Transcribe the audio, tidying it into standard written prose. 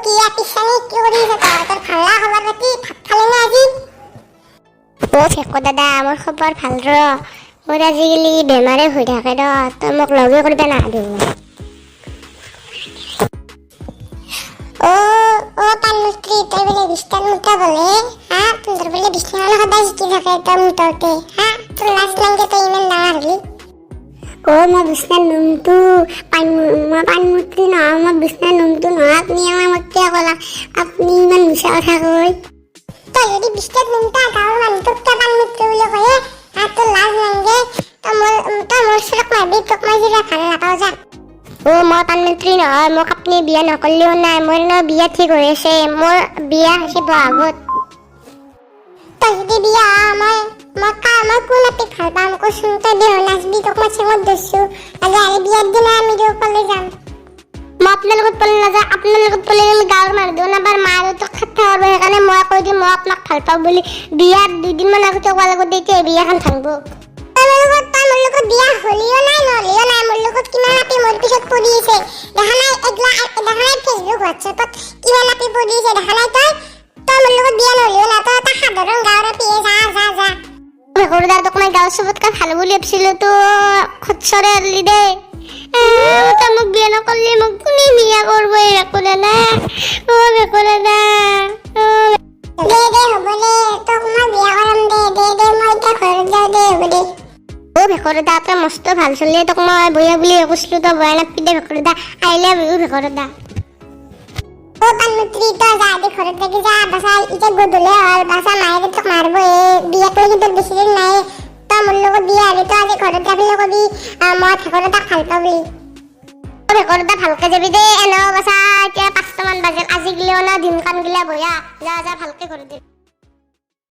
কি পিছানি কি কৰি আছে তোৰ ভালা খবৰ পাতি ভাত খালে না আজি ফেকো দাদা মোৰ খবৰ ভাল ৰ মোৰ আজিকালি বেমাৰে হৈ থাকে ৰ তই মোক লগে কৰিব নাহিবি ও পানুত্ৰী তই বোলে বিস্তাৰ মুটা বলে হা তোৰ বোলে বিস্তাৰ সদায় জিকি থাকে তই মুটাওতে হা তোৰ লাজ লাগে তই ইমান ডাঙৰ হলি মই বিছনাৰ নুমটো পানমুত্ৰী নহয় মই বিছনাৰ নুমটো নহয় আপুনি আমাৰ মতিয়া ক'লা আপুনি ইমান মিছা কথা কয় তই যদি বিস্তাৰ নুমটা গাঁৱৰ মানুহটোক তই পানুত্ৰী বুলি কয়ে হা তোৰ লাজ লাগে তই মোৰ চৰক মাৰবি তোক মই যিৰা ভাল নাপাওঁ যা মই পানমুত্ৰী নহয় মোক আপুনি বিয়া নকৰিলেও নাই মোৰ ন বিয়া ঠিক হৈ আছে মোৰ বিয়া হৈছে বহাগত তই যদি বিয়া মই কোন আপি ভাল পাম কচোন তই বিহু নাচবি তোক মই চেঙত ধৰছো আজি বিয়াৰ দিনা আমি দেওপালে যাম মই আপোনাৰ লগত পলে নাযাওঁ আপোনাৰ লগত পলে গাঁৱৰ মানুহ দিওঁ নাবাৰ মাহঁতক খাট্টা কৰিব সেইকাৰণে মই কৈ দিম মই আপোনাক ভাল পাওঁ বুলি বিয়াৰ 2 দিনমান আগতে কোৱাৰ লগত এতিয়া বিয়াখন ভাঙব তই মোৰ লগত বিয়া হলিও নাই নহলিও নাই মোৰ লগত কিমান আপি মোৰ পিছত পৰি আছে দেখা নাই ফেচবুক হোৱাটছএপত কিমান আপি পৰি আছে দেখা নাই তই মোৰ লগত বিয়া নহলিও না তই এটা সাধাৰণ গাঁৱৰ আপি যা ভেকুৰদাৰ তোক মই গাঁৱৰ চবতকে ভাল বুলি ভাবিছিলো তো খচ্চৰে আলি দে তই মোক বিয়া নকৰিলে মোক কোনে বিয়া কৰিব এই ভেকুৰদা ভেকুৰদা দে হ'ব দে তোক মই বিয়া কৰাম দে মই এতিয়া ঘৰত যাওঁ দে হ'ব দে ভেকুৰদা তই মস্ত ভাল চলি তোক মই বয়া বুলি কৈছিলো তই বয়া নাপি দে ভেকুৰদা আহিলে বিহু ভেকুৰদা পানুত্ৰী তই যা দে ঘৰত থাকি যা বাচা এতিয়া গধূলি হ'ল বাচা মায়ে তোক মাৰিব বিয়াক লাগি তোৰ বেছি দিন নাই তই মোৰ লগত বিয়া হলি তই আজি ঘৰত যাবলৈ কবি মই ভেকুৰদাক ভাল পাওঁ বুলি ভেকুৰদা ভালকে যাবি দে এনেও বাচা এতিয়া 5টামান বাজিল আজি গিলেও না দিন কান গিলা বয়া যা ভালকে ঘৰত দে